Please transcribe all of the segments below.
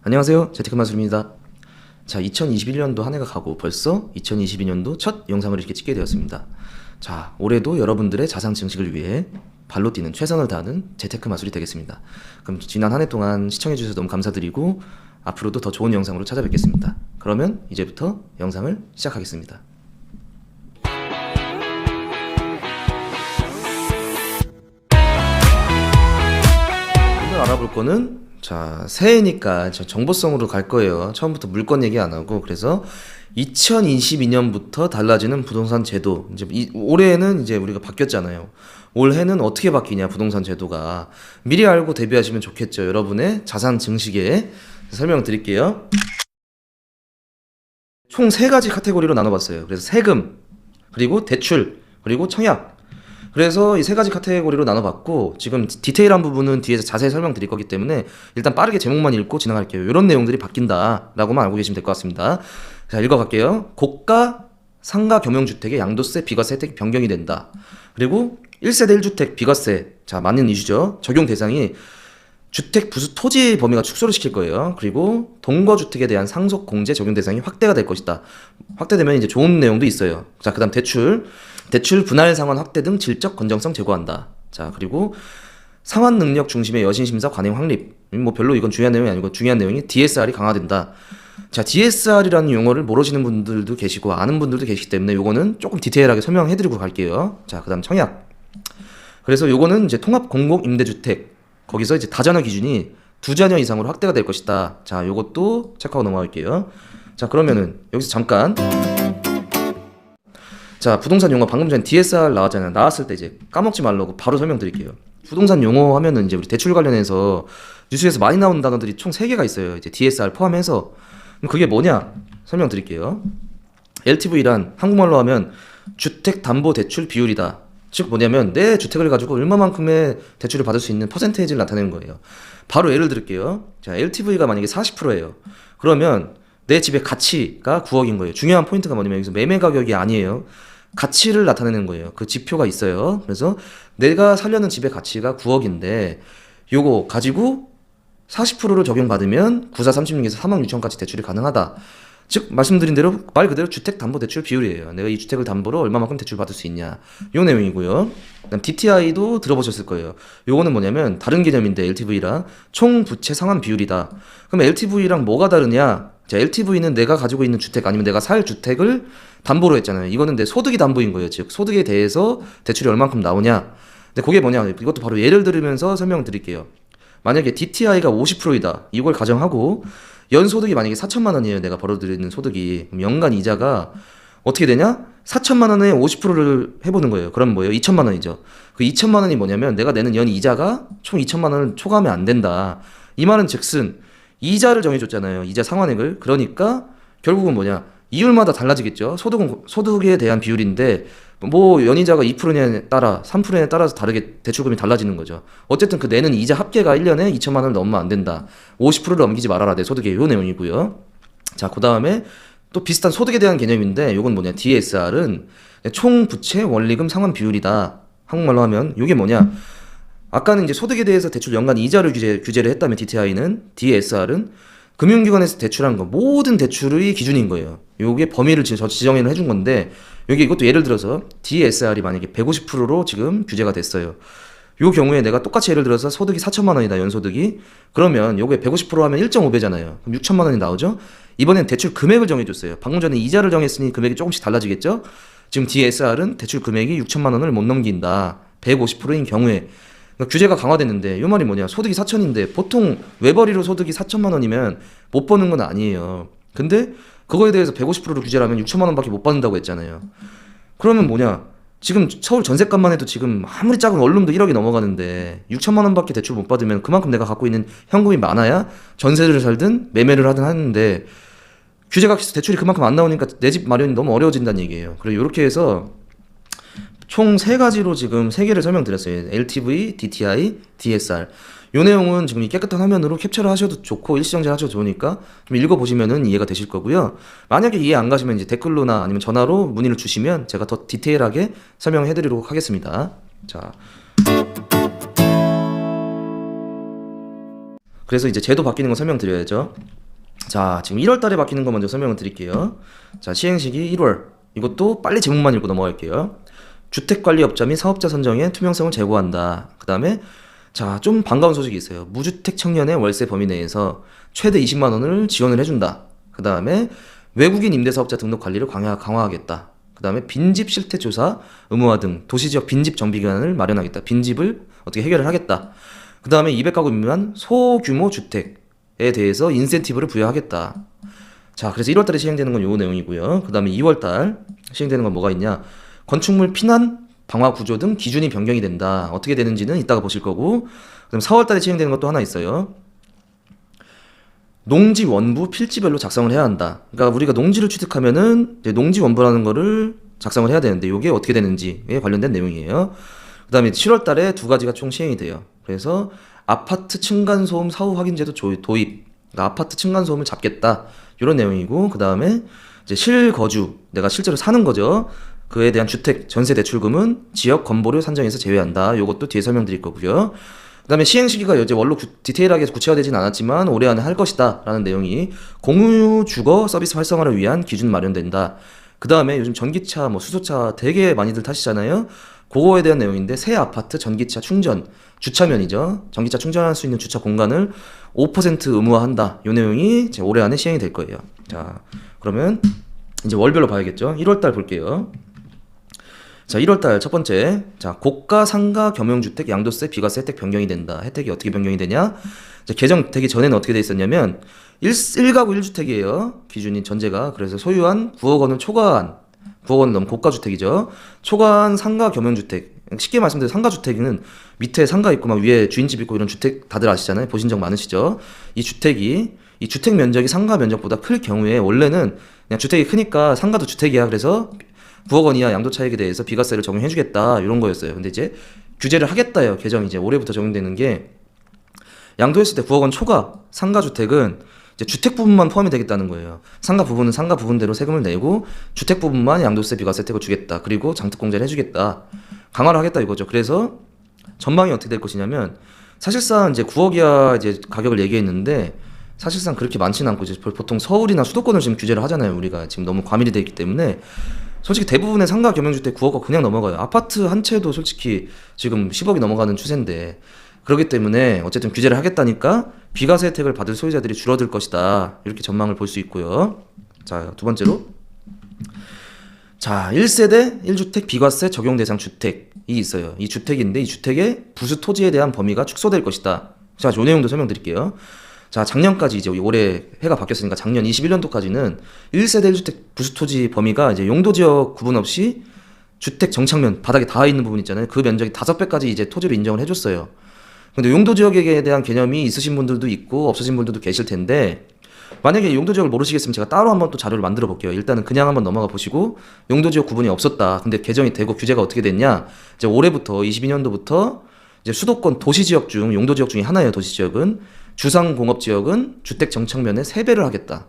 안녕하세요, 재테크마술입니다. 자, 2021년도 한 해가 가고 벌써 2022년도 첫 영상을 이렇게 찍게 되었습니다. 자, 올해도 여러분들의 자산 증식을 위해 발로 뛰는 최선을 다하는 재테크마술이 되겠습니다. 그럼 지난 한 해 동안 시청해주셔서 너무 감사드리고 앞으로도 더 좋은 영상으로 찾아뵙겠습니다. 그러면 이제부터 영상을 시작하겠습니다. 오늘 알아볼 거는 자, 새해니까 정보성으로 갈 거예요. 처음부터 물건 얘기 안 하고. 그래서 2022년부터 달라지는 부동산 제도. 이제 올해는 이제 우리가 바뀌었잖아요. 올해는 어떻게 바뀌냐, 부동산 제도가. 미리 알고 대비하시면 좋겠죠. 여러분의 자산 증식에 설명 드릴게요. 총 3가지 카테고리로 나눠봤어요. 그래서 세금, 그리고 대출, 그리고 청약. 그래서 이 3가지 카테고리로 나눠봤고, 지금 디테일한 부분은 뒤에서 자세히 설명드릴 거기 때문에 일단 빠르게 제목만 읽고 진행할게요. 이런 내용들이 바뀐다 라고만 알고 계시면 될 것 같습니다. 자, 읽어갈게요. 고가 상가 겸용주택의 양도세 비과세 혜택이 변경이 된다. 그리고 1세대 1주택 비과세, 자, 맞는 이슈죠. 적용 대상이 주택 부수 토지 범위가 축소를 시킬 거예요. 그리고 동거주택에 대한 상속 공제 적용 대상이 확대가 될 것이다. 확대되면 이제 좋은 내용도 있어요. 자, 그다음 대출 분할 상환 확대 등 질적 건전성 제고한다. 자, 그리고 상환 능력 중심의 여신 심사 관행 확립. 뭐 별로 이건 중요한 내용이 아니고 중요한 내용이 DSR이 강화된다. 자, DSR이라는 용어를 모르시는 분들도 계시고 아는 분들도 계시기 때문에 요거는 조금 디테일하게 설명해드리고 갈게요. 자, 그다음 청약. 그래서 요거는 이제 통합 공공 임대주택. 거기서 이제 다자녀 기준이 2자녀 이상으로 확대가 될 것이다. 자, 요것도 체크하고 넘어갈게요. 자, 그러면은 여기서 잠깐. 자, 부동산 용어 방금 전에 DSR 나왔잖아요. 나왔을 때 이제 까먹지 말라고 바로 설명드릴게요. 부동산 용어 하면은 이제 우리 대출 관련해서 뉴스에서 많이 나오는 단어들이 총 3개가 있어요. 이제 DSR 포함해서. 그럼 그게 뭐냐? 설명드릴게요. LTV란 한국말로 하면 주택담보대출 비율이다. 즉 뭐냐면 내 주택을 가지고 얼마만큼의 대출을 받을 수 있는 퍼센테이지를 나타내는 거예요. 바로 예를 들을게요. 자, LTV가 만약에 40%예요. 그러면 내 집의 가치가 9억인 거예요. 중요한 포인트가 뭐냐면 여기서 매매 가격이 아니에요. 가치를 나타내는 거예요. 그 지표가 있어요. 그래서 내가 살려는 집의 가치가 9억인데 요거 가지고 40%를 적용받으면 94, 36에서 4만 6천까지 대출이 가능하다. 즉 말씀드린 대로 말 그대로 주택담보대출 비율이에요. 내가 이 주택을 담보로 얼마만큼 대출 받을 수 있냐, 요 내용이고요. 그다음 DTI도 들어보셨을 거예요. 요거는 뭐냐면 다른 개념인데 LTV랑 총부채 상환 비율이다. 그럼 LTV랑 뭐가 다르냐? 자, LTV는 내가 가지고 있는 주택 아니면 내가 살 주택을 담보로 했잖아요. 이거는 내 소득이 담보인 거예요. 즉 소득에 대해서 대출이 얼만큼 나오냐. 근데 그게 뭐냐? 이것도 바로 예를 들으면서 설명드릴게요. 만약에 DTI가 50%이다. 이걸 가정하고 연소득이 만약에 4천만 원이에요. 내가 벌어들이는 소득이. 그럼 연간 이자가 어떻게 되냐? 4천만 원에 50%를 해보는 거예요. 그럼 뭐예요? 2천만 원이죠. 그 2천만 원이 뭐냐면 내가 내는 연 이자가 총 2천만 원을 초과하면 안 된다. 이 말은 즉슨 이자를 정해줬잖아요. 이자 상환액을. 그러니까 결국은 뭐냐? 이율마다 달라지겠죠. 소득은 소득에 대한 비율인데 뭐 연이자가 2%냐에 따라 3%냐에 따라서 다르게 대출금이 달라지는 거죠. 어쨌든 그 내는 이자 합계가 1년에 2천만 원을 넘으면 안 된다. 50%를 넘기지 말아라. 내 소득의 요 내용이고요. 자, 그 다음에 또 비슷한 소득에 대한 개념인데 요건 뭐냐? DSR은 총 부채 원리금 상환 비율이다. 한국말로 하면 요게 뭐냐? 아까는 이제 소득에 대해서 대출 연간 이자를 규제를 했다면 DSR은 금융기관에서 대출한 거 모든 대출의 기준인 거예요. 요게 범위를 지정을 해준 건데 여기 이것도 예를 들어서 DSR이 만약에 150%로 지금 규제가 됐어요. 요 경우에 내가 똑같이 예를 들어서 소득이 4천만 원이다, 연소득이. 그러면 요게 150% 하면 1.5배잖아요. 그럼 6천만 원이 나오죠? 이번엔 대출 금액을 정해줬어요. 방금 전에 이자를 정했으니 금액이 조금씩 달라지겠죠? 지금 DSR은 대출 금액이 6천만 원을 못 넘긴다. 150%인 경우에. 그러니까 규제가 강화됐는데 요 말이 뭐냐? 소득이 4천인데 보통 외벌이로 소득이 4천만 원이면 못 버는 건 아니에요. 근데 그거에 대해서 150%로 규제를 하면 6천만 원밖에 못 받는다고 했잖아요. 그러면 뭐냐? 지금 서울 전세값만 해도 지금 아무리 작은 원룸도 1억이 넘어가는데 6천만 원밖에 대출 못 받으면 그만큼 내가 갖고 있는 현금이 많아야 전세를 살든 매매를 하든 하는데 규제가 대출이 그만큼 안 나오니까 내 집 마련이 너무 어려워진다는 얘기예요. 그리고 이렇게 해서 총 3가지로 지금 3개를 설명드렸어요. LTV, DTI, DSR. 요 내용은 지금 이 깨끗한 화면으로 캡처를 하셔도 좋고 일시정지를 하셔도 좋으니까 좀 읽어보시면은 이해가 되실 거고요. 만약에 이해 안 가시면 이제 댓글로나 아니면 전화로 문의를 주시면 제가 더 디테일하게 설명해드리도록 하겠습니다. 자, 그래서 이제 제도 바뀌는 거 설명드려야죠. 자, 지금 1월 달에 바뀌는 거 먼저 설명을 드릴게요. 자, 시행시기 1월. 이것도 빨리 제목만 읽고 넘어갈게요. 주택관리업자 및 사업자 선정에 투명성을 제고한다. 그 다음에 자, 좀 반가운 소식이 있어요. 무주택 청년의 월세 범위 내에서 최대 20만 원을 지원을 해준다. 그 다음에 외국인 임대사업자 등록 관리를 강화하겠다. 그 다음에 빈집 실태조사 의무화 등 도시지역 빈집 정비기관을 마련하겠다. 빈집을 어떻게 해결을 하겠다. 그 다음에 200가구 미만 소규모 주택에 대해서 인센티브를 부여하겠다. 자, 그래서 1월달에 시행되는 건 요 내용이고요. 그 다음에 2월달 시행되는 건 뭐가 있냐. 건축물 피난 방화 구조 등 기준이 변경이 된다. 어떻게 되는지는 이따가 보실 거고, 그다음 4월달에 시행되는 것도 하나 있어요. 농지 원부 필지별로 작성을 해야 한다. 그러니까 우리가 농지를 취득하면은 이제 농지 원부라는 거를 작성을 해야 되는데 이게 어떻게 되는지에 관련된 내용이에요. 그다음에 7월달에 두 가지가 총 시행이 돼요. 그래서 아파트 층간소음 사후 확인제도 도입. 그러니까 아파트 층간소음을 잡겠다. 이런 내용이고, 그다음에 이제 실거주, 내가 실제로 사는 거죠. 그에 대한 주택 전세 대출금은 지역 건보료 산정에서 제외한다. 요것도 뒤에 설명드릴 거고요. 그다음에 시행 시기가 이제 원로 디테일하게 구체화되진 않았지만 올해 안에 할 것이다 라는 내용이 공유 주거 서비스 활성화를 위한 기준 마련된다. 그다음에 요즘 전기차 뭐 수소차 되게 많이들 타시잖아요. 그거에 대한 내용인데 새 아파트 전기차 충전 주차면이죠. 전기차 충전할 수 있는 주차 공간을 5% 의무화한다. 요 내용이 이제 올해 안에 시행이 될 거예요. 자, 그러면 이제 월별로 봐야겠죠. 1월달 볼게요. 자, 1월달 첫 번째. 자, 고가 상가 겸용주택 양도세 비과세 혜택 변경이 된다. 혜택이 어떻게 변경이 되냐? 자, 개정되기 전에는 어떻게 돼 있었냐면 1가구 1주택이에요. 기준이 전제가. 그래서 소유한 9억 원을 초과한 9억 원 넘은 고가 주택이죠. 초과한 상가 겸용주택. 쉽게 말씀드려 상가주택은 밑에 상가 있고 막 위에 주인집 있고 이런 주택 다들 아시잖아요. 보신 적 많으시죠? 이 주택 면적이 상가 면적보다 클 경우에 원래는 그냥 주택이 크니까 상가도 주택이야. 그래서 9억 원 이하 양도 차익에 대해서 비과세를 적용해주겠다 이런 거였어요. 근데 이제 규제를 하겠다요. 개정 이제 올해부터 적용되는 게 양도했을 때 9억 원 초과 상가 주택은 이제 주택 부분만 포함이 되겠다는 거예요. 상가 부분은 상가 부분대로 세금을 내고 주택 부분만 양도세 비과세 혜택을 주겠다. 그리고 장특공제를 해주겠다. 강화를 하겠다 이거죠. 그래서 전망이 어떻게 될 것이냐면 사실상 이제 9억 이하 이제 가격을 얘기했는데 사실상 그렇게 많지는 않고 이제 보통 서울이나 수도권을 지금 규제를 하잖아요. 우리가 지금 너무 과밀이 되어 있기 때문에 솔직히 대부분의 상가 겸용주택 9억은 그냥 넘어가요. 아파트 한 채도 솔직히 지금 10억이 넘어가는 추세인데 그렇기 때문에 어쨌든 규제를 하겠다니까 비과세 혜택을 받을 소유자들이 줄어들 것이다. 이렇게 전망을 볼 수 있고요. 자, 두 번째로 자, 1세대 1주택 비과세 적용 대상 주택이 있어요. 이 주택인데 이 주택의 부수 토지에 대한 범위가 축소될 것이다. 자, 요 내용도 설명드릴게요. 자, 작년까지 이제 올해 해가 바뀌었으니까 작년 21년도까지는 1세대 1주택 부수 토지 범위가 이제 용도 지역 구분 없이 주택 정착면 바닥에 닿아 있는 부분 있잖아요. 그 면적이 5배까지 이제 토지로 인정을 해줬어요. 근데 용도 지역에 대한 개념이 있으신 분들도 있고 없으신 분들도 계실 텐데 만약에 용도 지역을 모르시겠으면 제가 따로 한번 또 자료를 만들어 볼게요. 일단은 그냥 한번 넘어가 보시고 용도 지역 구분이 없었다. 근데 개정이 되고 규제가 어떻게 됐냐? 이제 올해부터 22년도부터 이제 수도권 도시 지역 중 용도 지역 중에 하나예요. 도시 지역은 주상공업지역은 주택 정착면의 3배를 하겠다.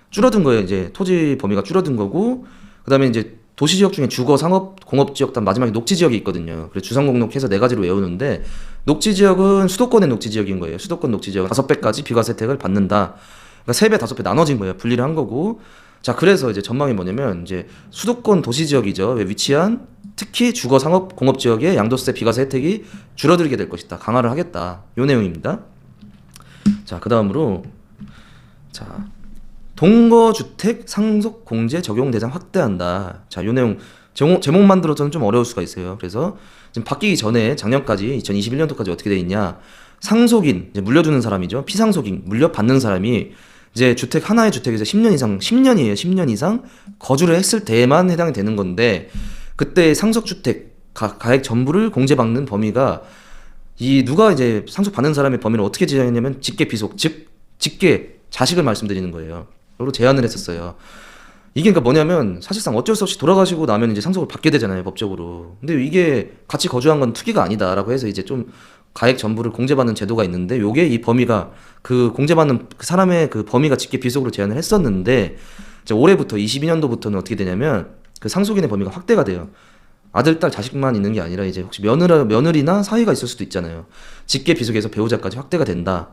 줄어든 거예요. 이제 토지 범위가 줄어든 거고 그 다음에 이제 도시지역 중에 주거, 상업, 공업지역 단 마지막에 녹지지역이 있거든요. 그래서 주상공록해서 4가지로 외우는데 녹지지역은 수도권의 녹지지역인 거예요. 수도권 녹지지역은 5배까지 비과세 혜택을 받는다. 그러니까 3배, 5배 나눠진 거예요. 분리를 한 거고. 자, 그래서 이제 전망이 뭐냐면 이제 수도권 도시지역이죠. 위치한 특히 주거, 상업, 공업지역의 양도세 비과세 혜택이 줄어들게 될 것이다. 강화를 하겠다. 요 내용입니다. 자, 그 다음으로 자, 동거주택 상속공제 적용 대상 확대한다. 자, 요 내용 제목만 들어서는 좀 어려울 수가 있어요. 그래서 지금 바뀌기 전에 작년까지 2021년도까지 어떻게 돼 있냐? 상속인, 이제 물려주는 사람이죠. 피상속인, 물려받는 사람이 이제 주택 하나의 주택에서 10년 이상, 10년이에요. 10년 이상 거주를 했을 때만 해당이 되는 건데 그때 상속주택 가액 전부를 공제받는 범위가 이 누가 이제 상속받는 사람의 범위를 어떻게 지정했냐면 직계 비속, 즉 직계 자식을 말씀드리는 거예요. 로 제안을 했었어요. 이게 그러니까 뭐냐면 사실상 어쩔 수 없이 돌아가시고 나면 이제 상속을 받게 되잖아요, 법적으로. 근데 이게 같이 거주한 건 투기가 아니다라고 해서 이제 좀 가액 전부를 공제받는 제도가 있는데 요게 이 범위가 그 공제받는 그 사람의 그 범위가 직계 비속으로 제한을 했었는데 이제 올해부터 22년도부터는 어떻게 되냐면 그 상속인의 범위가 확대가 돼요. 아들, 딸, 자식만 있는 게 아니라 이제 혹시 며느리나 사위가 있을 수도 있잖아요. 직계 비속에서 배우자까지 확대가 된다.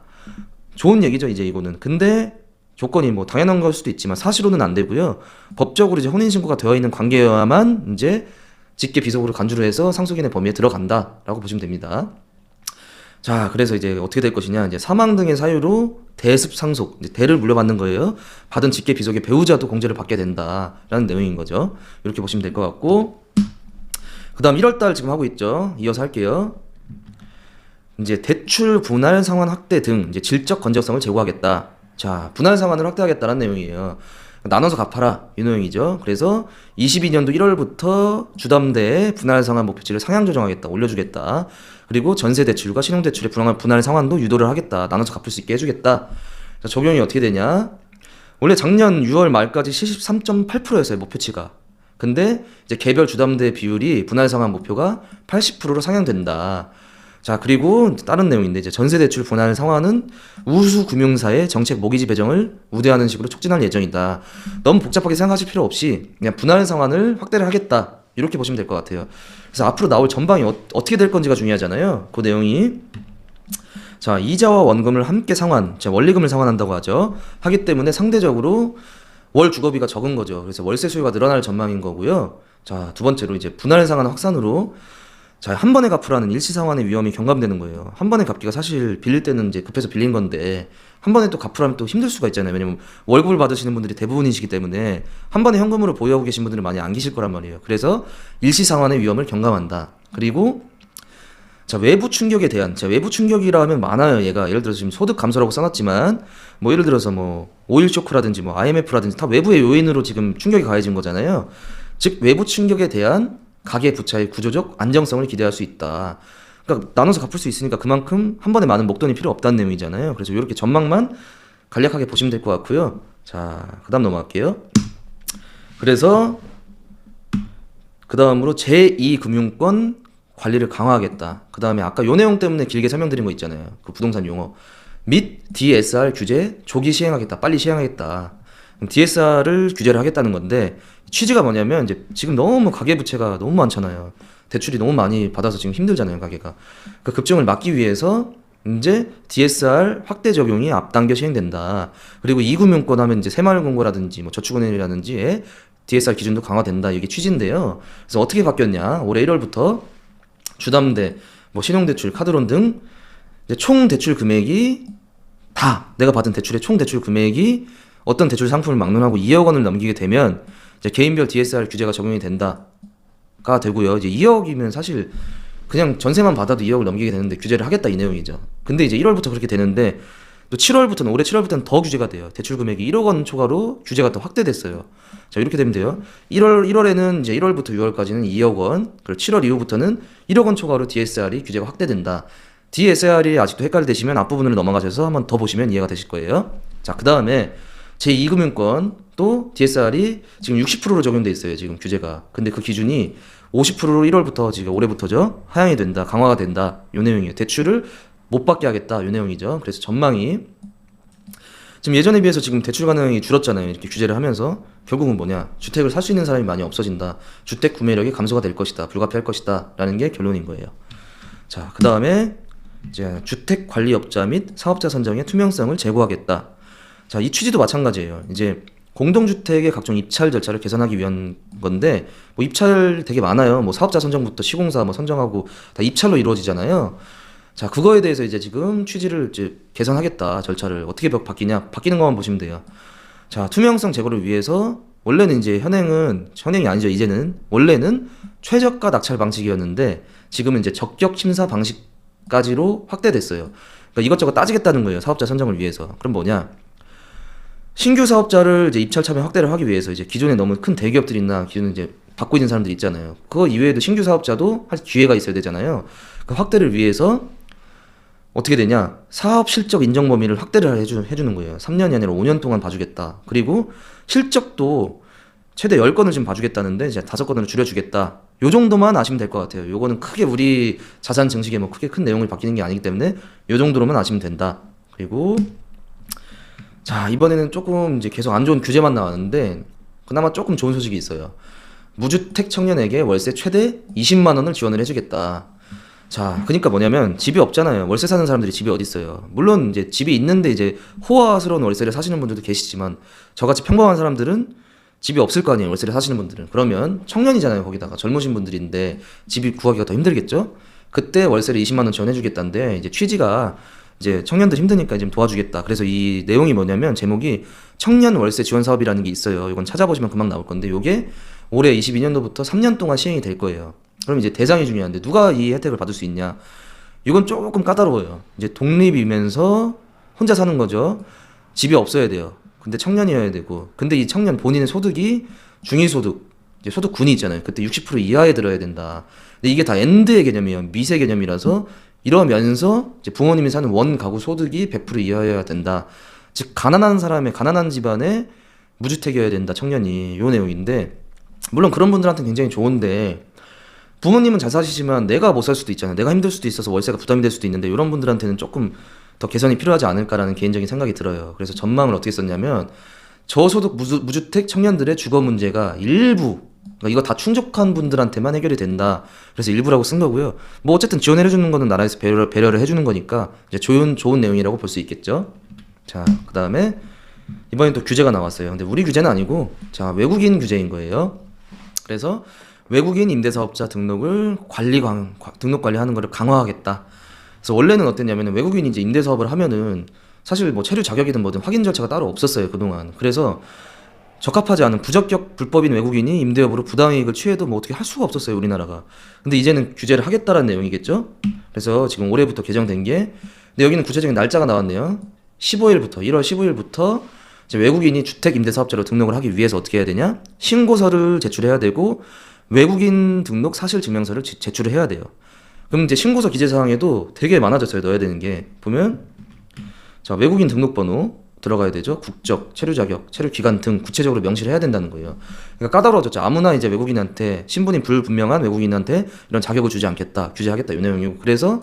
좋은 얘기죠, 이제 이거는. 근데 조건이 뭐 당연한 걸 수도 있지만 사실로는 안 되고요. 법적으로 이제 혼인신고가 되어 있는 관계여야만 이제 직계 비속으로 간주를 해서 상속인의 범위에 들어간다라고 보시면 됩니다. 자, 그래서 이제 어떻게 될 것이냐. 이제 사망 등의 사유로 대습 상속, 이제 대를 물려받는 거예요. 받은 직계 비속의 배우자도 공제를 받게 된다라는 내용인 거죠. 이렇게 보시면 될 것 같고, 그 다음 1월달 지금 하고 있죠. 이어서 할게요. 이제 대출 분할 상환 확대 등 이제 질적 건전성을 제고하겠다. 자, 분할 상환을 확대하겠다는 내용이에요. 나눠서 갚아라 이 내용이죠. 그래서 22년도 1월부터 주담대의 분할 상환 목표치를 상향 조정하겠다, 올려주겠다. 그리고 전세 대출과 신용 대출의 분할 상환도 유도를 하겠다, 나눠서 갚을 수 있게 해주겠다. 자, 적용이 어떻게 되냐? 원래 작년 6월 말까지 73.8%였어요 목표치가. 근데 이제 개별 주담대 비율이 분할 상환 목표가 80%로 상향된다. 자, 그리고 다른 내용인데 이제 전세 대출 분할 상환은 우수 금융사의 정책 모기지 배정을 우대하는 식으로 촉진할 예정이다. 너무 복잡하게 생각하실 필요 없이 그냥 분할 상환을 확대를 하겠다. 이렇게 보시면 될 것 같아요. 그래서 앞으로 나올 전방이 어떻게 될 건지가 중요하잖아요. 그 내용이 자, 이자와 원금을 함께 상환, 원리금을 상환한다고 하죠. 하기 때문에 상대적으로 월 주거비가 적은 거죠. 그래서 월세 수요가 늘어날 전망인 거고요. 자, 두 번째로 이제 분할 상환 확산으로 자, 한 번에 갚으라는 일시 상환의 위험이 경감되는 거예요. 한 번에 갚기가 사실 빌릴 때는 이제 급해서 빌린 건데 한 번에 또 갚으라면 또 힘들 수가 있잖아요. 왜냐면 월급을 받으시는 분들이 대부분이시기 때문에 한 번에 현금으로 보유하고 계신 분들은 많이 안 계실 거란 말이에요. 그래서 일시 상환의 위험을 경감한다. 그리고 자, 외부 충격에 대한, 자, 외부 충격이라 하면 많아요. 얘가 예를 들어서 지금 소득 감소라고 써놨지만 뭐 예를 들어서 뭐 오일 쇼크라든지 뭐 IMF라든지 다 외부의 요인으로 지금 충격이 가해진 거잖아요. 즉 외부 충격에 대한 가계 부채의 구조적 안정성을 기대할 수 있다. 그러니까 나눠서 갚을 수 있으니까 그만큼 한 번에 많은 목돈이 필요 없다는 내용이잖아요. 그래서 이렇게 전망만 간략하게 보시면 될 것 같고요. 자, 그 다음 넘어갈게요. 그래서 그 다음으로 제2금융권 관리를 강화하겠다. 그 다음에 아까 요 내용 때문에 길게 설명드린 거 있잖아요. 그 부동산 용어 및 DSR 규제 조기 시행하겠다. 빨리 시행하겠다. DSR을 규제를 하겠다는 건데 취지가 뭐냐면 이제 지금 너무 가계부채가 너무 많잖아요. 대출이 너무 많이 받아서 지금 힘들잖아요, 가계가. 그 급증을 막기 위해서 이제 DSR 확대 적용이 앞당겨 시행된다. 그리고 이금융권 하면 이제 새마을금고라든지 뭐 저축은행이라든지의 DSR 기준도 강화된다. 이게 취지인데요. 그래서 어떻게 바뀌었냐? 올해 1월부터 주담대, 뭐 신용대출, 카드론 등 이제 총 대출 금액이 다 내가 받은 대출의 총 대출 금액이 어떤 대출 상품을 막론하고 2억 원을 넘기게 되면 이제 개인별 DSR 규제가 적용이 된다가 되고요. 이제 2억이면 사실 그냥 전세만 받아도 2억을 넘기게 되는데 규제를 하겠다 이 내용이죠. 근데 이제 1월부터 그렇게 되는데 또 7월부터는 올해 7월부터는 더 규제가 돼요. 대출 금액이 1억 원 초과로 규제가 더 확대됐어요. 자, 이렇게 되면 돼요. 1월에는 이제 1월부터 6월까지는 2억 원, 그리고 7월 이후부터는 1억 원 초과로 DSR이 규제가 확대된다. DSR이 아직도 헷갈리시면 앞부분으로 넘어가셔서 한번 더 보시면 이해가 되실 거예요. 자, 그 다음에 제2금융권 또 DSR이 지금 60%로 적용돼 있어요. 지금 규제가. 근데 그 기준이 50%로 1월부터 지금 올해부터죠. 하향이 된다. 강화가 된다. 요 내용이에요. 대출을 못 받게 하겠다. 요 내용이죠. 그래서 전망이 지금 예전에 비해서 지금 대출 가능성이 줄었잖아요. 이렇게 규제를 하면서 결국은 뭐냐? 주택을 살 수 있는 사람이 많이 없어진다. 주택 구매력이 감소가 될 것이다. 불가피할 것이다. 라는 게 결론인 거예요. 자, 그 다음에 이제 주택 관리업자 및 사업자 선정의 투명성을 제고하겠다. 자, 이 취지도 마찬가지예요. 이제 공동주택의 각종 입찰 절차를 개선하기 위한 건데 뭐 입찰 되게 많아요. 뭐 사업자 선정부터 시공사 뭐 선정하고 다 입찰로 이루어지잖아요. 자, 그거에 대해서 이제 지금 취지를 이제 개선하겠다. 절차를 어떻게 바뀌냐? 바뀌는 것만 보시면 돼요. 자, 투명성 제고를 위해서 원래는 이제 현행이 아니죠. 이제는 원래는 최저가 낙찰 방식이었는데 지금은 이제 적격 심사 방식까지로 확대됐어요. 그러니까 이것저것 따지겠다는 거예요. 사업자 선정을 위해서. 그럼 뭐냐? 신규 사업자를 이제 입찰 참여 확대를 하기 위해서 이제 기존에 너무 큰 대기업들이나 기존에 이제 받고 있는 사람들 있잖아요. 그거 이외에도 신규 사업자도 할 기회가 있어야 되잖아요. 그 확대를 위해서 어떻게 되냐? 사업 실적 인정 범위를 확대를 해주는 거예요. 3년이 아니라 5년 동안 봐주겠다. 그리고 실적도 최대 10건을 지금 봐주겠다는데 이제 5건으로 줄여주겠다. 요 정도만 아시면 될 것 같아요. 요거는 크게 우리 자산 증식에 뭐 크게 큰 내용을 바뀌는 게 아니기 때문에 요 정도로만 아시면 된다. 그리고 자, 이번에는 조금 이제 계속 안 좋은 규제만 나왔는데 그나마 조금 좋은 소식이 있어요. 무주택 청년에게 월세 최대 20만 원을 지원을 해주겠다. 자, 그러니까 뭐냐면 집이 없잖아요. 월세 사는 사람들이 집이 어디 있어요. 물론 이제 집이 있는데 이제 호화스러운 월세를 사시는 분들도 계시지만 저같이 평범한 사람들은 집이 없을 거 아니에요. 월세를 사시는 분들은. 그러면 청년이잖아요. 거기다가 젊으신 분들인데 집이 구하기가 더 힘들겠죠? 그때 월세를 20만 원 지원해주겠다는데 이제 취지가 이제 청년들 힘드니까 좀 도와주겠다. 그래서 이 내용이 뭐냐면 제목이 청년 월세 지원 사업이라는 게 있어요. 이건 찾아보시면 금방 나올 건데 요게 올해 22년도부터 3년 동안 시행이 될 거예요. 그럼 이제 대상이 중요한데 누가 이 혜택을 받을 수 있냐? 이건 조금 까다로워요. 이제 독립이면서 혼자 사는 거죠. 집이 없어야 돼요. 근데 청년이어야 되고. 근데 이 청년 본인의 소득이 중위소득, 이제 소득군이 있잖아요. 그때 60% 이하에 들어야 된다. 근데 이게 다 엔드의 개념이에요. 미세 개념이라서 이러면서 이제 부모님이 사는 원 가구 소득이 100% 이하여야 된다. 즉 가난한 사람의 가난한 집안의 무주택이어야 된다. 청년이 요 내용인데 물론 그런 분들한테는 굉장히 좋은데 부모님은 잘 사시지만 내가 못 살 수도 있잖아요. 내가 힘들 수도 있어서 월세가 부담이 될 수도 있는데 이런 분들한테는 조금 더 개선이 필요하지 않을까라는 개인적인 생각이 들어요. 그래서 전망을 어떻게 썼냐면 저소득 무주택 청년들의 주거 문제가 일부 그러니까 이거 다 충족한 분들한테만 해결이 된다. 그래서 일부라고 쓴 거고요. 뭐 어쨌든 지원해주는 거는 나라에서 배려를 해주는 거니까 이제 좋은 내용이라고 볼 수 있겠죠. 자, 그 다음에 이번엔 또 규제가 나왔어요. 근데 우리 규제는 아니고 자 외국인 규제인 거예요. 그래서 외국인 임대사업자 등록을 등록 관리하는 거를 강화하겠다. 그래서 원래는 어땠냐면 외국인이 이제 임대사업을 하면은 사실 뭐 체류 자격이든 뭐든 확인 절차가 따로 없었어요 그동안. 그래서 적합하지 않은 부적격 불법인 외국인이 임대 여부로 부당이익을 취해도 뭐 어떻게 할 수가 없었어요 우리나라가. 근데 이제는 규제를 하겠다라는 내용이겠죠. 그래서 지금 올해부터 개정된 게 근데 여기는 구체적인 날짜가 나왔네요. 15일부터 1월 15일부터 이제 외국인이 주택 임대사업자로 등록을 하기 위해서 어떻게 해야 되냐? 신고서를 제출해야 되고 외국인 등록 사실 증명서를 제출을 해야 돼요. 그럼 이제 신고서 기재 사항에도 되게 많아졌어요. 넣어야 되는 게 보면 자 외국인 등록번호 들어가야 되죠. 국적, 체류 자격, 체류 기간 등 구체적으로 명시를 해야 된다는 거예요. 그러니까 까다로워졌죠. 아무나 이제 외국인한테 신분이 불분명한 외국인한테 이런 자격을 주지 않겠다, 규제하겠다 이 내용이고 그래서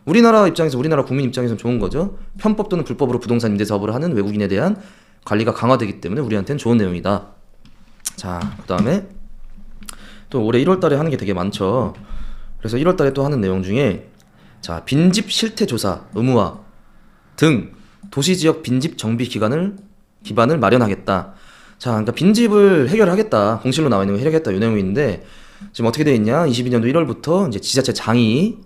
우리나라 입장에서 우리나라 국민 입장에서는 좋은 거죠. 편법 또는 불법으로 부동산 임대 사업을 하는 외국인에 대한 관리가 강화되기 때문에 우리한테는 좋은 내용이다. 자, 그다음에 또 올해 1월달에 하는 게 되게 많죠. 그래서 1월달에 또 하는 내용 중에 자 빈집 실태 조사 의무화 등 도시지역 빈집 정비 기반을 마련하겠다. 자, 그러니까 빈집을 해결하겠다. 공실로 나와 있는 거 해결하겠다. 이 내용인데 지금 어떻게 되어 있냐? 22년도 1월부터 이제 지자체장이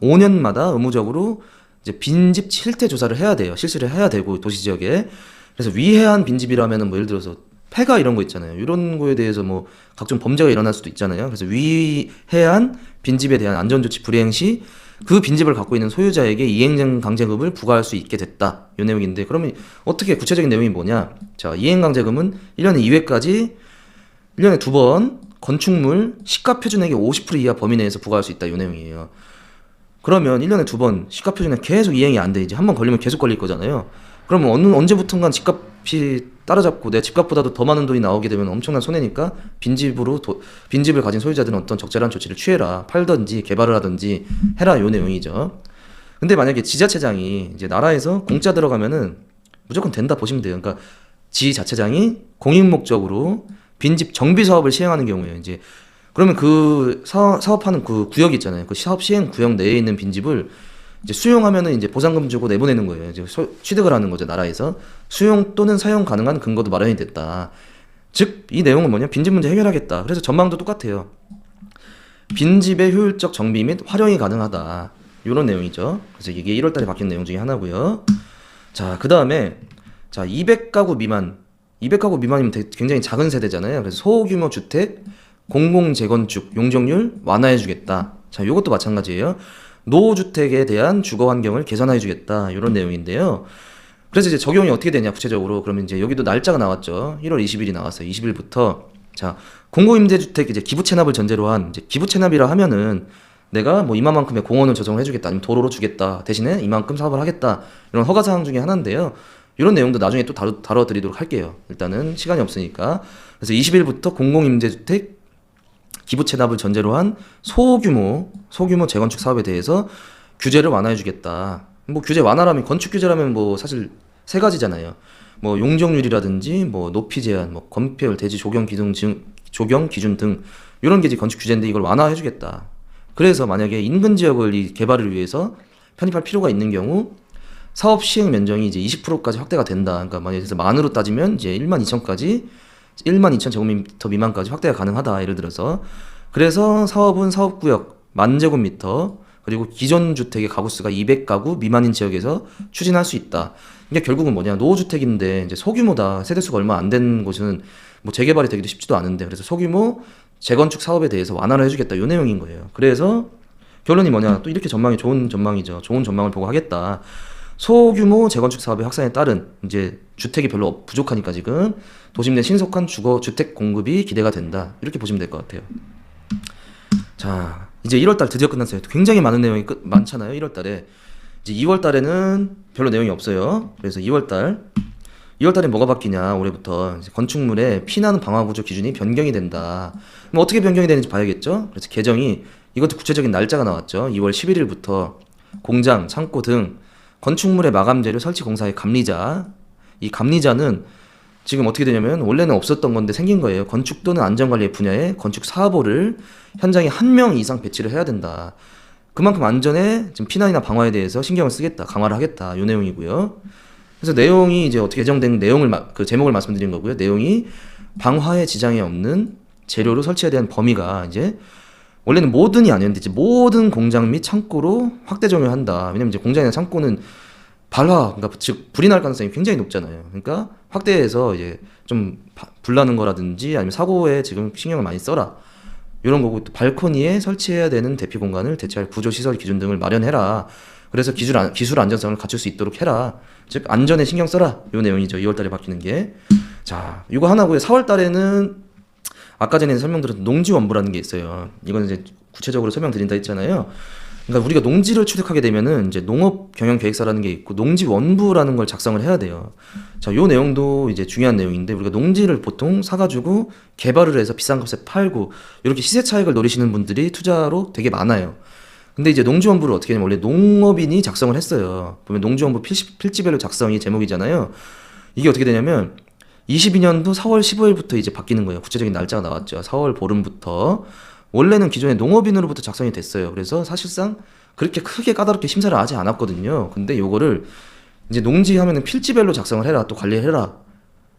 5년마다 의무적으로 이제 빈집 실태 조사를 해야 돼요. 실시를 해야 되고 도시지역에. 그래서 위해한 빈집이라면은 뭐 예를 들어서 폐가 이런 거 있잖아요. 이런 거에 대해서 뭐 각종 범죄가 일어날 수도 있잖아요. 그래서 위해한 빈집에 대한 안전조치 불이행 시 그 빈집을 갖고 있는 소유자에게 이행 강제금을 부과할 수 있게 됐다. 이 내용인데 그러면 어떻게 구체적인 내용이 뭐냐? 자, 이행 강제금은 1년에 2회까지 1년에 2번 건축물 시가 표준액의 50% 이하 범위 내에서 부과할 수 있다. 이 내용이에요. 그러면 1년에 2번 시가 표준액 계속 이행이 안 돼. 이제 한 번 걸리면 계속 걸릴 거잖아요. 그러면 언제부턴가 집값이 따라잡고 내 집값보다도 더 많은 돈이 나오게 되면 엄청난 손해니까 빈집을 가진 소유자들은 어떤 적절한 조치를 취해라. 팔든지 개발을 하든지 해라. 요 내용이죠. 근데 만약에 지자체장이 이제 나라에서 공짜 들어가면은 무조건 된다 보시면 돼요. 그러니까 지자체장이 공익 목적으로 빈집 정비 사업을 시행하는 경우에요. 이제 그러면 그 사업하는 그 구역 있잖아요. 그 사업 시행 구역 내에 있는 빈집을 이제 수용하면은 이제 보상금 주고 내보내는 거예요. 이제 취득을 하는 거죠, 나라에서. 수용 또는 사용 가능한 근거도 마련이 됐다. 즉, 이 내용은 뭐냐? 빈집 문제 해결하겠다. 그래서 전망도 똑같아요. 빈집의 효율적 정비 및 활용이 가능하다. 이런 내용이죠. 그래서 이게 1월 달에 바뀐 내용 중에 하나고요. 자, 그 다음에 자 200가구 미만이면 굉장히 작은 세대잖아요. 그래서 소규모 주택, 공공 재건축, 용적률 완화해주겠다. 자, 이것도 마찬가지예요. 노후주택에 대한 주거 환경을 개선해주겠다. 이런 내용인데요. 그래서 이제 적용이 어떻게 되냐, 구체적으로. 그러면 이제 여기도 날짜가 나왔죠. 1월 20일이 나왔어요. 20일부터. 자, 공공임대주택 이제 기부 체납을 전제로 한, 이제 기부 체납이라 하면은 내가 뭐 이만큼의 공원을 조성을 해주겠다. 아니면 도로로 주겠다. 대신에 이만큼 사업을 하겠다. 이런 허가사항 중에 하나인데요. 이런 내용도 나중에 또 다뤄드리도록 할게요. 일단은 시간이 없으니까. 그래서 20일부터 공공임대주택 기부 체납을 전제로 한 소규모 재건축 사업에 대해서 규제를 완화해주겠다. 뭐 규제 완화라면 건축 규제라면 뭐 사실 세 가지잖아요. 뭐 용적률이라든지 뭐 높이 제한, 뭐 건폐율, 대지 조경 기준 등 이런 게 이제 건축 규제인데 이걸 완화해주겠다. 그래서 만약에 인근 지역을 이 개발을 위해서 편입할 필요가 있는 경우 사업 시행 면적이 이제 20%까지 확대가 된다. 그러니까 만약에 만으로 따지면 이제 1만 2천까지 1만 2천 제곱미터 미만까지 확대가 가능하다. 예를 들어서 그래서 사업은 사업구역 10,000제곱미터 그리고 기존 주택의 가구수가 200가구 미만인 지역에서 추진할 수 있다. 이게 결국은 뭐냐 노후주택인데 이제 소규모다 세대수가 얼마 안 된 곳은 뭐 재개발이 되기도 쉽지도 않은데 그래서 소규모 재건축 사업에 대해서 완화를 해주겠다 이 내용인 거예요. 그래서 결론이 뭐냐 또 이렇게 전망이 좋은 전망이죠. 좋은 전망을 보고 하겠다. 소규모 재건축 사업의 확산에 따른 이제 주택이 별로 부족하니까 지금 도심 내 신속한 주거 주택 공급이 기대가 된다. 이렇게 보시면 될 것 같아요. 자, 이제 1월달 드디어 끝났어요. 굉장히 많은 내용이 많잖아요. 1월달에 이제 2월달에는 별로 내용이 없어요. 그래서 2월달에 뭐가 바뀌냐 올해부터 이제 건축물의 피난 방화 구조 기준이 변경이 된다. 뭐 어떻게 변경이 되는지 봐야겠죠. 그래서 개정이 이것도 구체적인 날짜가 나왔죠. 2월 11일부터 공장, 창고 등 건축물의 마감 재료 설치 공사의 감리자. 이 감리자는 지금 어떻게 되냐면 원래는 없었던 건데 생긴 거예요. 건축 또는 안전관리 분야에 건축 사보를 현장에 1명 이상 배치를 해야 된다. 그만큼 안전에 지금 피난이나 방화에 대해서 신경을 쓰겠다, 강화를 하겠다 이 내용이고요. 그래서 내용이 이제 어떻게 개정된 내용을 그 제목을 말씀드린 거고요. 내용이 방화에 지장이 없는 재료로 설치에 대한 범위가 이제 원래는 모든이 아니었는데 이제 모든 공장 및 창고로 확대 적용한다. 왜냐면 이제 공장이나 창고는 발화, 그러니까 즉 불이 날 가능성이 굉장히 높잖아요. 그러니까 확대해서 이제 좀 불나는 거라든지 아니면 사고에 지금 신경을 많이 써라. 이런 거고 또 발코니에 설치해야 되는 대피 공간을 대체할 구조 시설 기준 등을 마련해라. 그래서 기술 안전성을 갖출 수 있도록 해라. 즉 안전에 신경 써라. 이 내용이죠. 2월달에 바뀌는 게. 자, 이거 하나고요. 4월달에는 아까 전에 설명드렸던 농지원부라는 게 있어요. 이건 이제 구체적으로 설명드린다 했잖아요. 그러니까 우리가 농지를 취득하게 되면은 이제 농업 경영 계획서라는 게 있고 농지원부라는 걸 작성을 해야 돼요. 자, 요 내용도 이제 중요한 내용인데 우리가 농지를 보통 사가지고 개발을 해서 비싼 값에 팔고 이렇게 시세 차익을 노리시는 분들이 투자로 되게 많아요. 근데 이제 농지원부를 어떻게 하냐면 원래 농업인이 작성을 했어요. 보면 농지원부 필지별로 작성이 제목이잖아요. 이게 어떻게 되냐면 22년도 4월 15일부터 이제 바뀌는 거예요. 구체적인 날짜가 나왔죠. 4월 보름부터. 원래는 기존에 농업인으로부터 작성이 됐어요. 그래서 사실상 그렇게 크게 까다롭게 심사를 하지 않았거든요. 근데 요거를 이제 농지 하면은 필지별로 작성을 해라, 또 관리해라.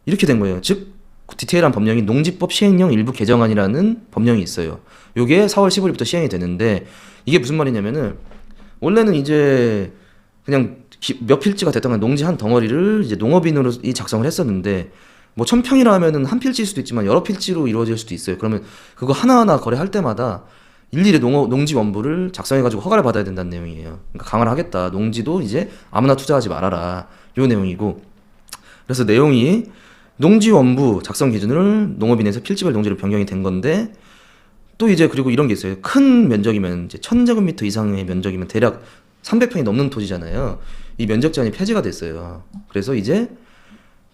이렇게 된 거예요. 즉, 디테일한 법령이 농지법 시행령 일부 개정안이라는 법령이 있어요. 요게 4월 15일부터 시행이 되는데 이게 무슨 말이냐면은 원래는 이제 그냥 몇 필지가 됐던 간 농지 한 덩어리를 이제 농업인으로 작성을 했었는데 뭐 1,000평이라 하면은 한 필지일 수도 있지만 여러 필지로 이루어질 수도 있어요. 그러면 그거 하나하나 거래할 때마다 일일이 농지원부를 작성해가지고 허가를 받아야 된다는 내용이에요. 그러니까 강화를 하겠다. 농지도 이제 아무나 투자하지 말아라. 요 내용이고. 그래서 내용이 농지원부 작성 기준을 농업인에서 필지별 농지로 변경이 된 건데 또 이제 그리고 이런 게 있어요. 큰 면적이면 이제 1,000제곱미터 이상의 면적이면 대략 300평이 넘는 토지잖아요. 이 면적 제한이 폐지가 됐어요. 그래서 이제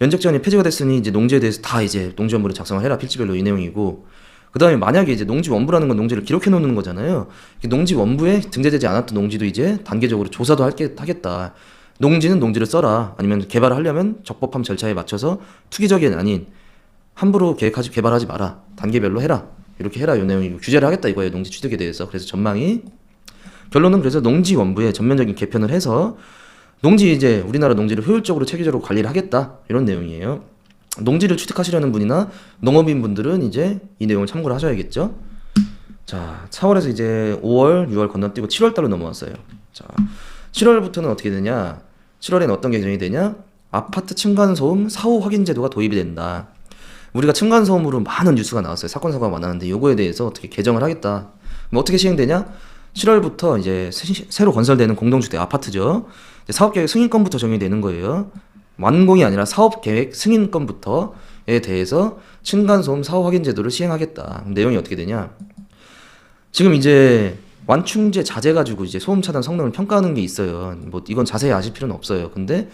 면적 제한이 폐지가 됐으니 이제 농지에 대해서 다 이제 농지원부를 작성을 해라. 필지별로 이 내용이고. 그다음에 만약에 이제 농지원부라는 건 농지를 기록해 놓는 거잖아요. 농지원부에 등재되지 않았던 농지도 이제 단계적으로 조사도 하겠다. 농지는 농지를 써라. 아니면 개발을 하려면 적법함 절차에 맞춰서 투기적이 아닌 함부로 개발하지 마라. 단계별로 해라. 이렇게 해라. 요 내용이고 규제를 하겠다 이거예요. 농지 취득에 대해서. 그래서 전망이 결론은 그래서 농지원부에 전면적인 개편을 해서 이제 우리나라 농지를 효율적으로 체계적으로 관리를 하겠다 이런 내용이에요. 농지를 취득하시려는 분이나 농업인 분들은 이제 이 내용을 참고를 하셔야겠죠. 자, 4월에서 이제 5월, 6월 건너뛰고 7월달로 넘어왔어요. 자, 7월부터는 어떻게 되냐? 7월에는 어떤 개정이 되냐? 아파트 층간소음 사후 확인 제도가 도입이 된다. 우리가 층간소음으로 많은 뉴스가 나왔어요. 사건 사고가 많았는데 요거에 대해서 어떻게 개정을 하겠다. 그럼 어떻게 시행되냐? 7월부터 이제 새로 건설되는 공동주택 아파트죠. 사업계획 승인권부터 적용이 되는 거예요. 완공이 아니라 사업계획 승인권부터에 대해서 층간소음 사후 확인 제도를 시행하겠다. 내용이 어떻게 되냐? 지금 이제 완충제 자재 가지고 이제 소음 차단 성능을 평가하는 게 있어요. 뭐 이건 자세히 아실 필요는 없어요. 근데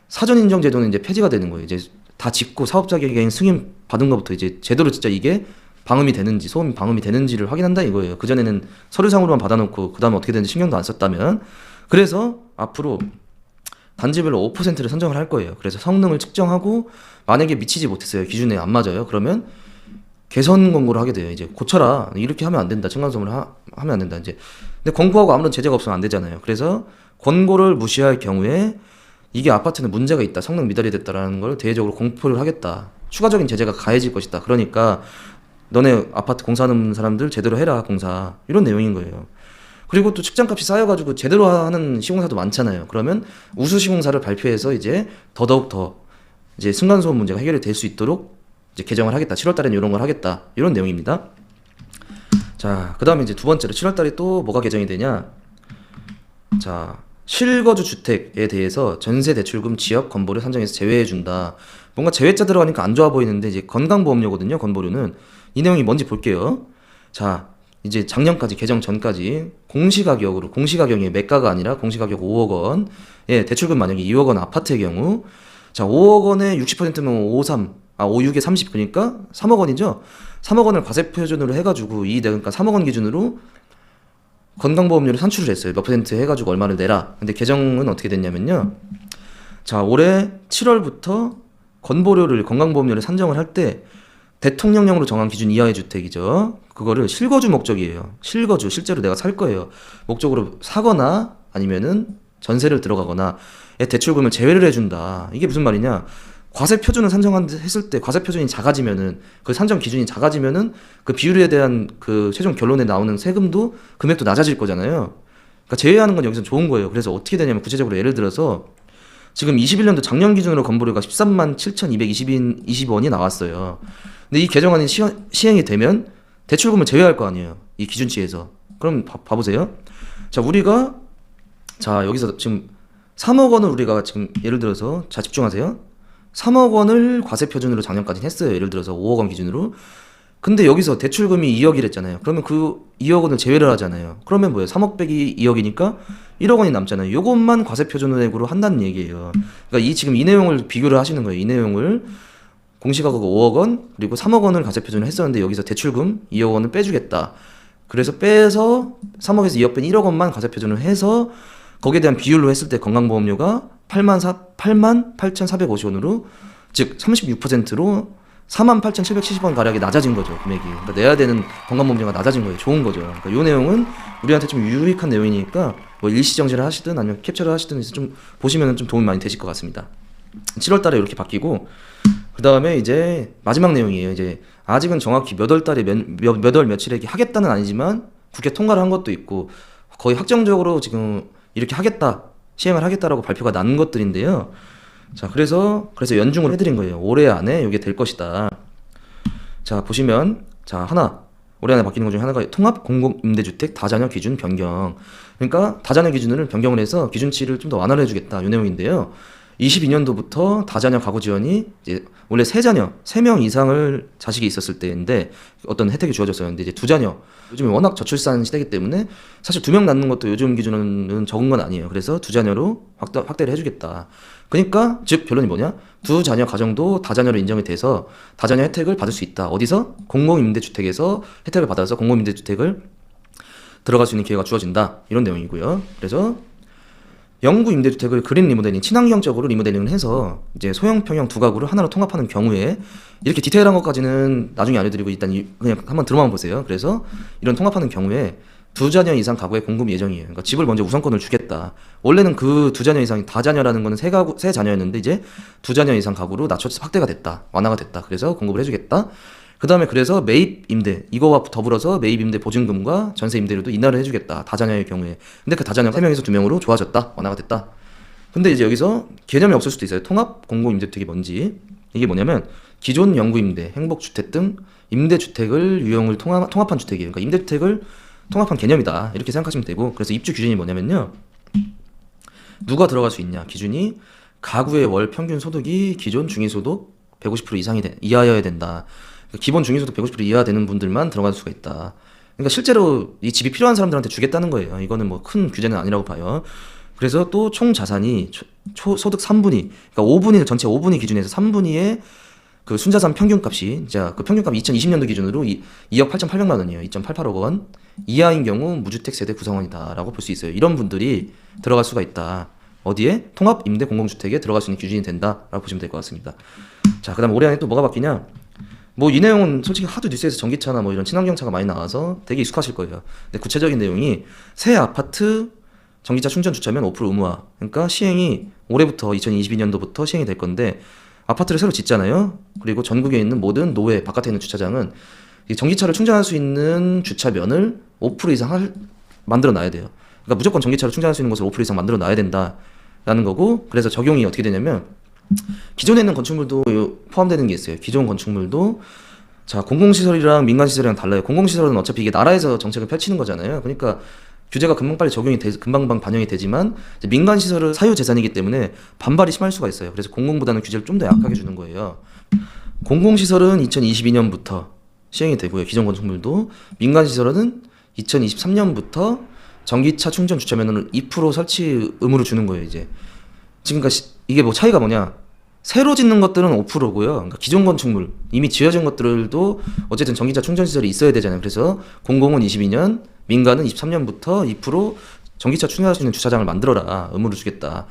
사전 인정 제도는 이제 폐지가 되는 거예요. 이제 다 짓고 사업자 개개인 승인 받은 것부터 이제 제대로 진짜 이게 방음이 되는지 소음이 방음이 되는지를 확인한다 이거예요. 그전에는 서류상으로만 받아놓고 그 다음에 어떻게 되는지 신경도 안 썼다면. 그래서 앞으로 단지별로 5%를 선정을 할 거예요. 그래서 성능을 측정하고 만약에 미치지 못했어요. 기준에 안 맞아요. 그러면 개선 권고를 하게 돼요. 이제 고쳐라. 이렇게 하면 안 된다. 층간소음을 하면 안 된다. 이제 근데 권고하고 아무런 제재가 없으면 안 되잖아요. 그래서 권고를 무시할 경우에 이게 아파트는 문제가 있다. 성능 미달이 됐다라는 걸 대외적으로 공표를 하겠다. 추가적인 제재가 가해질 것이다. 그러니까 너네 아파트 공사하는 사람들 제대로 해라. 공사. 이런 내용인 거예요. 그리고 또 측정값이 쌓여가지고 제대로 하는 시공사도 많잖아요. 그러면 우수 시공사를 발표해서 이제 더더욱 더 이제 층간소음 문제가 해결이 될 수 있도록 이제 개정을 하겠다. 7월 달에는 이런 걸 하겠다. 이런 내용입니다. 자, 그다음에 이제 두 번째로 7월 달에 또 뭐가 개정이 되냐? 자, 실거주 주택에 대해서 전세 대출금 지역 건보료 산정에서 제외해 준다. 뭔가 제외자 들어가니까 안 좋아 보이는데 이제 건강보험료거든요. 건보료는 이 내용이 뭔지 볼게요. 자, 이제 작년까지 개정 전까지 공시가격이 매가가 아니라 공시가격 5억 원, 예, 대출금 만약에 2억 원 아파트의 경우, 자 5억 원에 60%면 56에 30 그러니까 3억 원이죠. 3억 원을 과세 표준으로 해가지고 그러니까 3억 원 기준으로 건강보험료를 산출을 했어요. 몇 퍼센트 해가지고 얼마를 내라. 근데 개정은 어떻게 됐냐면요. 자 올해 7월부터 건강보험료를 산정을 할 때 대통령령으로 정한 기준 이하의 주택이죠. 그거를 실거주 목적이에요. 실거주, 실제로 내가 살 거예요. 목적으로 사거나 아니면은 전세를 들어가거나 대출금을 제외를 해준다. 이게 무슨 말이냐? 과세 표준을 산정했을 때 과세 표준이 작아지면은 그 산정 기준이 작아지면은 그 비율에 대한 그 최종 결론에 나오는 세금도 금액도 낮아질 거잖아요. 그러니까 제외하는 건 여기서 좋은 거예요. 그래서 어떻게 되냐면 구체적으로 예를 들어서 지금 21년도 작년 기준으로 건보료가 13만 7,220원이 나왔어요. 근데 이 개정안이 시행이 되면 대출금을 제외할 거 아니에요. 이 기준치에서. 그럼 봐보세요. 자, 우리가 자, 여기서 지금 3억 원을 우리가 지금 예를 들어서 자, 집중하세요. 3억 원을 과세 표준으로 작년까지 했어요. 예를 들어서 5억 원 기준으로. 근데 여기서 대출금이 2억이랬잖아요. 그러면 그 2억 원을 제외를 하잖아요. 그러면 뭐예요? 3억 빼기 2억이니까 1억 원이 남잖아요. 요것만 과세 표준액으로 한다는 얘기예요. 그러니까 지금 이 내용을 비교를 하시는 거예요. 이 내용을 공시가격 5억 원 그리고 3억 원을 과세 표준을 했었는데 여기서 대출금 2억 원을 빼주겠다. 그래서 빼서 3억에서 2억 뺀 1억 원만 과세 표준을 해서 거기에 대한 비율로 했을 때 건강보험료가 88,450원으로 즉 36%로 48,770원 가량이 낮아진 거죠. 금액이. 그러니까 내야 되는 건강보험료가 낮아진 거예요. 좋은 거죠. 그러니까 이 내용은 우리한테 좀 유익한 내용이니까 뭐 일시정지를 하시든 아니면 캡처를 하시든 좀 보시면 좀 도움이 많이 되실 것 같습니다. 7월 달에 이렇게 바뀌고 그 다음에 이제 마지막 내용이에요. 이제 아직은 정확히 몇 월 달에 몇 월 며칠에 하겠다는 아니지만 국회 통과를 한 것도 있고 거의 확정적으로 지금 이렇게 하겠다 시행을 하겠다라고 발표가 난 것들인데요. 자 그래서 연중을 해드린 거예요. 올해 안에 이게 될 것이다. 자 보시면 자 올해 안에 바뀌는 것 중에 하나가 통합 공공임대주택 다자녀 기준 변경. 그러니까 다자녀 기준을 변경을 해서 기준치를 좀 더 완화를 해주겠다 이 내용인데요. 22년도부터 다자녀 가구 지원이 이제 원래 3명 이상을 자식이 있었을 때인데 어떤 혜택이 주어졌어요. 근데 이제 2자녀 요즘에 워낙 저출산 시대이기 때문에 사실 2명 낳는 것도 요즘 기준은 적은 건 아니에요. 그래서 2자녀로 확대를 해주겠다. 그러니까 즉 결론이 뭐냐? 2자녀 가정도 다자녀로 인정이 돼서 다자녀 혜택을 받을 수 있다. 어디서? 공공임대주택에서 혜택을 받아서 공공임대주택을 들어갈 수 있는 기회가 주어진다. 이런 내용이고요. 그래서 영구 임대주택을 그린 리모델링, 친환경적으로 리모델링을 해서 이제 소형, 평형 두 가구를 하나로 통합하는 경우에 이렇게 디테일한 것까지는 나중에 알려드리고 일단 그냥 한번 들어만 보세요. 그래서 이런 통합하는 경우에 2자녀 이상 가구에 공급 예정이에요. 그러니까 집을 먼저 우선권을 주겠다. 원래는 그 2자녀 이상이 다자녀라는 거는 세 자녀였는데 이제 2자녀 이상 가구로 낮춰서 확대가 됐다. 완화가 됐다. 그래서 공급을 해주겠다. 그 다음에 그래서 매입 임대 이거와 더불어서 매입 임대 보증금과 전세 임대료도 인하를 해주겠다. 다자녀의 경우에. 근데 그 다자녀 3명에서 2명으로 좋아졌다. 완화가 됐다. 근데 이제 여기서 개념이 없을 수도 있어요. 통합 공공임대주택이 뭔지. 이게 뭐냐면 기존 영구임대, 행복주택 등 임대주택을 유형을 통합한 주택이에요. 그러니까 임대주택을 통합한 개념이다. 이렇게 생각하시면 되고 그래서 입주 기준이 뭐냐면요. 누가 들어갈 수 있냐. 기준이 가구의 월 평균 소득이 기존 중위소득 150% 이하여야 된다. 기본 중위소득 150% 이하 되는 분들만 들어갈 수가 있다. 그러니까 실제로 이 집이 필요한 사람들한테 주겠다는 거예요. 이거는 뭐 큰 규제는 아니라고 봐요. 그래서 또 총 자산이 소득 3분위, 그러니까 5분위 전체 5분위 기준에서 3분위의 그 순자산 평균값이 자 그 평균값 2020년도 기준으로 2억 8,800만 원이에요. 2.88억 원 이하인 경우 무주택 세대 구성원이다라고 볼 수 있어요. 이런 분들이 들어갈 수가 있다. 어디에? 통합 임대 공공주택에 들어갈 수 있는 기준이 된다라고 보시면 될 것 같습니다. 자, 그다음 올해 안에 또 뭐가 바뀌냐? 뭐 이 내용은 솔직히 하도 뉴스에서 전기차나 뭐 이런 친환경차가 많이 나와서 되게 익숙하실 거예요. 근데 구체적인 내용이 새 아파트 전기차 충전 주차면 5% 의무화. 그러니까 시행이 올해부터 2022년도부터 시행이 될 건데 아파트를 새로 짓잖아요. 그리고 전국에 있는 모든 노회 바깥에 있는 주차장은 이 전기차를 충전할 수 있는 주차면을 5% 이상 만들어 놔야 돼요. 그러니까 무조건 전기차를 충전할 수 있는 곳을 5% 이상 만들어 놔야 된다라는 거고, 그래서 적용이 어떻게 되냐면 기존에 있는 건축물도 포함되는 게 있어요. 기존 건축물도 자, 공공시설이랑 민간시설이랑 달라요. 공공시설은 어차피 이게 나라에서 정책을 펼치는 거잖아요. 그러니까 규제가 금방 빨리 금방금방 반영이 되지만 이제 민간시설은 사유재산이기 때문에 반발이 심할 수가 있어요. 그래서 공공보다는 규제를 좀 더 약하게 주는 거예요. 공공시설은 2022년부터 시행이 되고요. 기존 건축물도. 민간시설은 2023년부터 전기차 충전 주차면허를 2% 설치 의무를 주는 거예요. 이제 지금 이게 뭐 차이가 뭐냐, 새로 짓는 것들은 5%고요. 그러니까 기존 건축물 이미 지어진 것들도 어쨌든 전기차 충전 시설이 있어야 되잖아요. 그래서 공공은 22년, 민간은 23년부터 2% 전기차 충전할 수 있는 주차장을 만들어라 의무를 주겠다.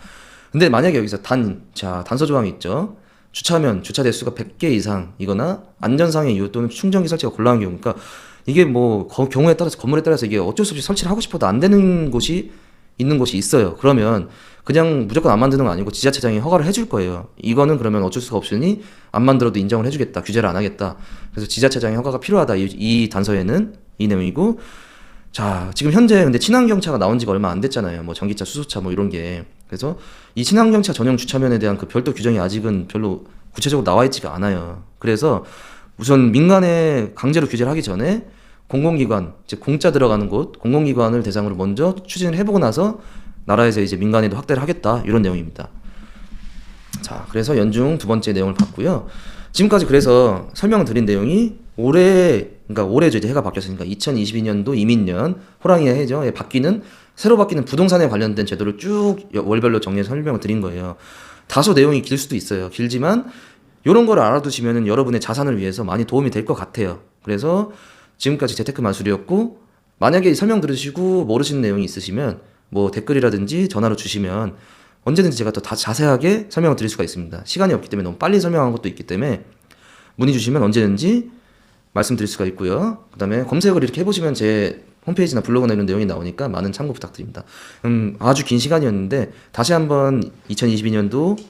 근데 만약에 여기서 단서 조항이 있죠. 주차면 주차 대수가 100개 이상이거나 안전상의 이유 또는 충전기 설치가 곤란한 경우. 그러니까 이게 뭐 경우에 따라서 건물에 따라서 이게 어쩔 수 없이 설치를 하고 싶어도 안 되는 곳이 있는 곳이 있어요. 그러면 그냥 무조건 안 만드는 건 아니고 지자체장이 허가를 해줄 거예요. 이거는 그러면 어쩔 수가 없으니 안 만들어도 인정을 해주겠다. 규제를 안 하겠다. 그래서 지자체장의 허가가 필요하다. 이 단서에는 이 내용이고, 자, 지금 현재 근데 친환경차가 나온 지가 얼마 안 됐잖아요. 뭐 전기차, 수소차 뭐 이런 게. 그래서 이 친환경차 전용 주차면에 대한 그 별도 규정이 아직은 별로 구체적으로 나와 있지가 않아요. 그래서 우선 민간에 강제로 규제를 하기 전에 공공기관, 즉 공짜 들어가는 곳, 공공기관을 대상으로 먼저 추진을 해보고 나서 나라에서 이제 민간에도 확대를 하겠다, 이런 내용입니다. 자, 그래서 연중 두 번째 내용을 봤고요. 지금까지 그래서 설명을 드린 내용이 그러니까 올해죠. 이제 해가 바뀌었으니까 2022년도 이민년 호랑이의 해죠. 새로 바뀌는 부동산에 관련된 제도를 쭉 월별로 정리해서 설명을 드린 거예요. 다소 내용이 길 수도 있어요. 길지만 이런 걸 알아두시면 여러분의 자산을 위해서 많이 도움이 될 것 같아요. 그래서 지금까지 재테크 마술이었고, 만약에 설명 들으시고 모르시는 내용이 있으시면 뭐 댓글이라든지 전화로 주시면 언제든지 제가 더 자세하게 설명을 드릴 수가 있습니다. 시간이 없기 때문에 너무 빨리 설명한 것도 있기 때문에 문의 주시면 언제든지 말씀드릴 수가 있고요. 그 다음에 검색을 이렇게 해보시면 제 홈페이지나 블로그나 이런 내용이 나오니까 많은 참고 부탁드립니다. 아주 긴 시간이었는데 다시 한번 2022년도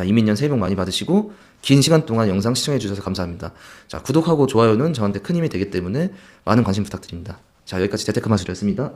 이민년 새해 복 많이 받으시고 긴 시간 동안 영상 시청해 주셔서 감사합니다. 자, 구독하고 좋아요는 저한테 큰 힘이 되기 때문에 많은 관심 부탁드립니다. 자, 여기까지 재테크 마술이었습니다.